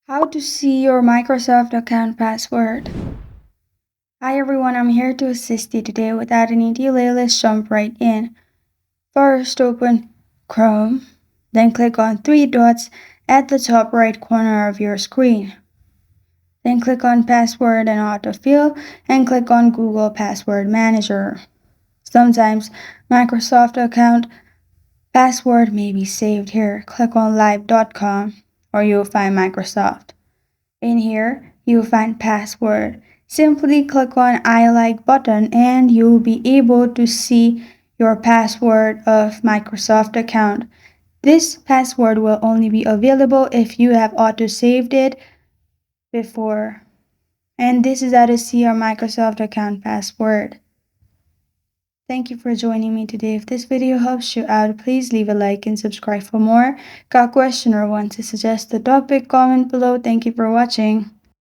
How to see your Microsoft account password. Hi everyone, I'm here to assist you today. Without any delay, let's jump right in. First, open Chrome, then click on three dots at the top right corner of your screen. Then click on Password and Autofill and click on Google Password Manager. Sometimes Microsoft account password may be saved here. Click on live.com or you'll find Microsoft. In here, you'll find password. Simply click on I like button and you'll be able to see your password of Microsoft account. This password will only be available if you have auto-saved it before. And this is how to see your Microsoft account password. Thank you for joining me today. If this video helps you out, please leave a like and subscribe for more. Got a question or want to suggest the topic? Comment below. Thank you for watching.